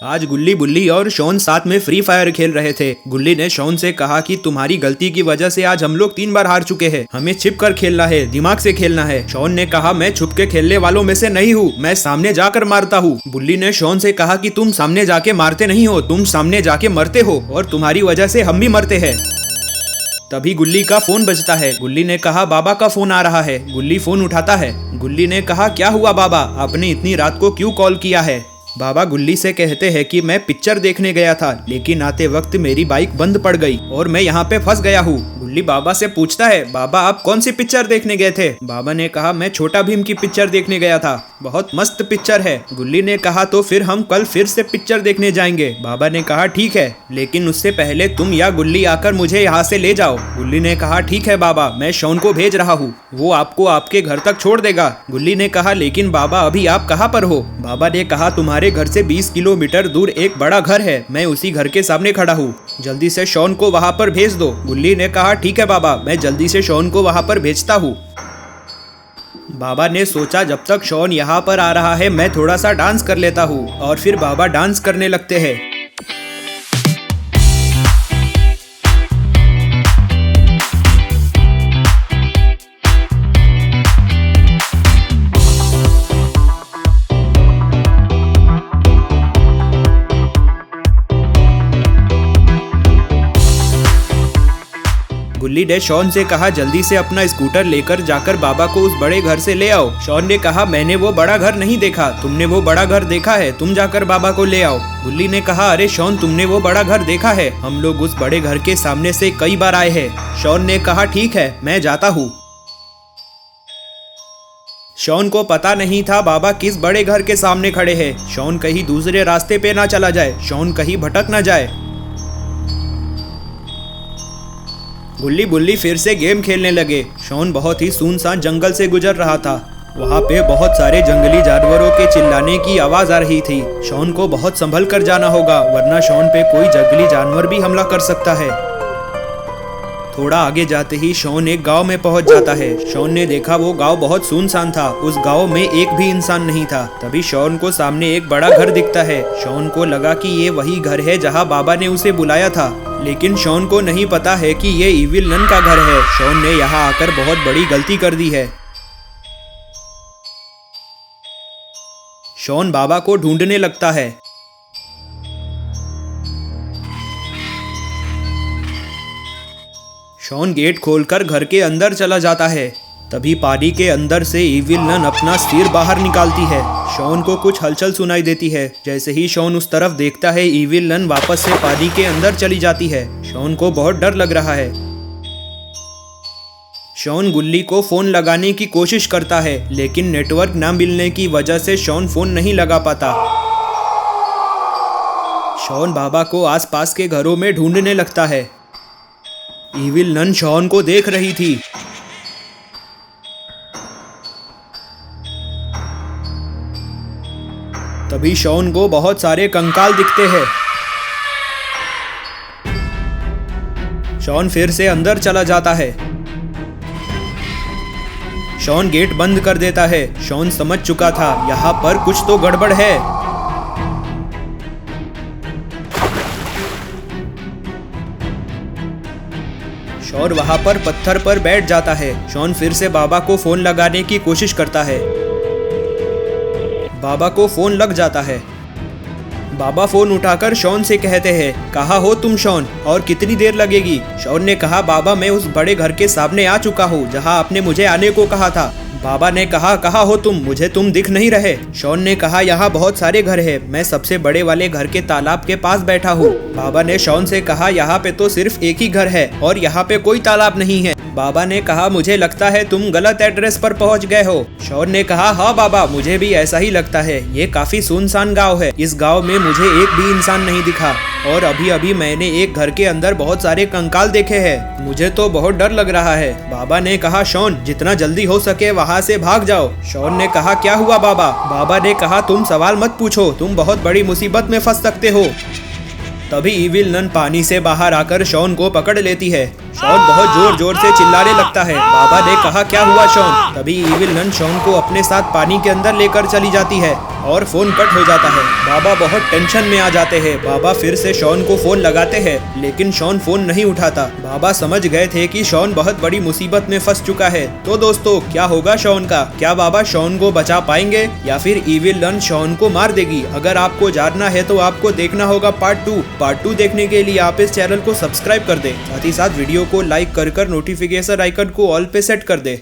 आज गुल्ली बुल्ली और शॉन साथ में फ्री फायर खेल रहे थे। गुल्ली ने शॉन से कहा कि तुम्हारी गलती की वजह से आज हम लोग 3 बार हार चुके हैं, हमें छिप कर खेलना है, दिमाग से खेलना है। शॉन ने कहा मैं छुप के खेलने वालों में से नहीं हूँ, मैं सामने जाकर मारता हूँ। बुल्ली ने शॉन से कहा कि तुम सामने जाके मारते नहीं हो, तुम सामने जाके मरते हो और तुम्हारी वजह से हम भी मरते हैं। तभी गुल्ली का फोन बजता है। गुल्ली ने कहा बाबा का फोन आ रहा है। गुल्ली फोन उठाता है। गुल्ली ने कहा क्या हुआ बाबा, आपने इतनी रात को क्यों कॉल किया है। बाबा गुल्ली से कहते हैं कि मैं पिक्चर देखने गया था, लेकिन आते वक्त मेरी बाइक बंद पड़ गई और मैं यहाँ पे फंस गया हूँ। गुल्ली बाबा से पूछता है बाबा आप कौन सी पिक्चर देखने गए थे। बाबा ने कहा मैं छोटा भीम की पिक्चर देखने गया था, बहुत मस्त पिक्चर है। गुल्ली ने कहा तो फिर हम कल फिर से पिक्चर देखने जाएंगे। बाबा ने कहा ठीक है, लेकिन उससे पहले तुम या गुल्ली आकर मुझे यहाँ से ले जाओ। गुल्ली ने कहा ठीक है बाबा, मैं शॉन को भेज रहा हूँ, वो आपको आपके घर तक छोड़ देगा। गुल्ली ने कहा लेकिन बाबा अभी आप कहाँ पर हो। बाबा ने कहा तुम्हारे घर से 20 किलोमीटर दूर एक बड़ा घर है, मैं उसी घर के सामने खड़ा हूँ, जल्दी से शॉन को वहाँ पर भेज दो। गुल्ली ने कहा ठीक है बाबा, मैं जल्दी से शॉन को वहाँ पर भेजता हूँ। बाबा ने सोचा जब तक शॉन यहाँ पर आ रहा है मैं थोड़ा सा डांस कर लेता हूँ, और फिर बाबा डांस करने लगते हैं। गुल्ली ने शॉन से कहा जल्दी से अपना स्कूटर लेकर जाकर बाबा को उस बड़े घर से ले आओ। शॉन ने कहा मैंने वो बड़ा घर नहीं देखा, तुमने वो बड़ा घर देखा है, तुम जाकर बाबा को ले आओ। गुल्ली ने कहा अरे शॉन तुमने वो बड़ा घर देखा है, हम लोग उस बड़े घर के सामने से कई बार आए हैं। शॉन ने कहा ठीक है मैं जाता हूँ। शॉन को पता नहीं था बाबा किस बड़े घर के सामने खड़े हैं। शॉन कहीं दूसरे रास्ते पे ना चला जाए, शॉन कहीं भटक ना जाए। गुल्ली बुल्ली फिर से गेम खेलने लगे। शॉन बहुत ही सुनसान जंगल से गुजर रहा था। वहाँ पे बहुत सारे जंगली जानवरों के चिल्लाने की आवाज आ रही थी। शॉन को बहुत संभल कर जाना होगा, वरना शॉन पे कोई जंगली जानवर भी हमला कर सकता है। थोड़ा आगे जाते ही शॉन एक गांव में पहुंच जाता है। शॉन ने देखा वो गांव बहुत सुनसान था, उस गांव में एक भी इंसान नहीं था। तभी शॉन को सामने एक बड़ा घर दिखता है। शॉन को लगा कि ये वही घर है जहां बाबा ने उसे बुलाया था, लेकिन शॉन को नहीं पता है कि ये इविल नन का घर है। शॉन ने यहाँ आकर बहुत बड़ी गलती कर दी है। शॉन बाबा को ढूंढने लगता है। शॉन गेट खोलकर घर के अंदर चला जाता है। तभी पानी के अंदर से इविल नन अपना सिर बाहर निकालती है। शॉन को कुछ हलचल सुनाई देती है। जैसे ही शॉन उस तरफ देखता है इविल नन वापस से पानी के अंदर चली जाती है। शॉन को बहुत डर लग रहा है। शॉन गुल्ली को फोन लगाने की कोशिश करता है, लेकिन नेटवर्क ना मिलने की वजह से शॉन फोन नहीं लगा पाता। शॉन बाबा को आसपास के घरों में ढूंढने लगता है। इविल नन शॉन को देख रही थी। तभी शॉन को बहुत सारे कंकाल दिखते हैं। शॉन फिर से अंदर चला जाता है। शॉन गेट बंद कर देता है। शॉन समझ चुका था यहाँ पर कुछ तो गड़बड़ है। शॉन वहां पर पत्थर पर बैठ जाता है। शॉन फिर से बाबा को फोन लगाने की कोशिश करता है। बाबा को फोन लग जाता है। बाबा फोन उठाकर शॉन से कहते हैं कहाँ हो तुम शॉन, और कितनी देर लगेगी। शॉन ने कहा बाबा मैं उस बड़े घर के सामने आ चुका हूँ जहाँ आपने मुझे आने को कहा था। बाबा ने कहा कहाँ हो तुम, मुझे तुम दिख नहीं रहे। शॉन ने कहा यहाँ बहुत सारे घर हैं, मैं सबसे बड़े वाले घर के तालाब के पास बैठा हूँ। बाबा ने शॉन से कहा यहाँ पे तो सिर्फ एक ही घर है और यहाँ पे कोई तालाब नहीं है। बाबा ने कहा मुझे लगता है तुम गलत एड्रेस पर पहुँच गए हो। शॉन ने कहा हाँ बाबा मुझे भी ऐसा ही लगता है, ये काफी सुनसान गाँव है, इस गाँव में मुझे एक भी इंसान नहीं दिखा और अभी अभी मैंने एक घर के अंदर बहुत सारे कंकाल देखे हैं, मुझे तो बहुत डर लग रहा है। बाबा ने कहा शॉन जितना जल्दी हो सके वहाँ से भाग जाओ। शॉन ने कहा क्या हुआ बाबा। बाबा ने कहा तुम सवाल मत पूछो, तुम बहुत बड़ी मुसीबत में फंस सकते हो। तभी इविल नन पानी से बाहर आकर शॉन को पकड़ लेती है। शॉन बहुत जोर जोर से चिल्लाने लगता है। बाबा ने कहा क्या हुआ शॉन। तभी इविल नन शॉन को अपने साथ पानी के अंदर लेकर चली जाती है। और फोन कट हो जाता है। बाबा बहुत टेंशन में आ जाते हैं। बाबा फिर से शॉन को फोन लगाते हैं, लेकिन शॉन फोन नहीं उठाता। बाबा समझ गए थे कि शॉन बहुत बड़ी मुसीबत में फंस चुका है। तो दोस्तों, क्या होगा शॉन का? क्या बाबा शॉन को बचा पाएंगे या फिर इविल लन शॉन को मार देगी? अगर आपको जानना है तो आपको देखना होगा पार्ट 2 देखने के लिए आप इस चैनल को सब्सक्राइब कर दे, साथ ही साथ वीडियो को लाइक कर नोटिफिकेशन आइकन को ऑल पे सेट कर दे।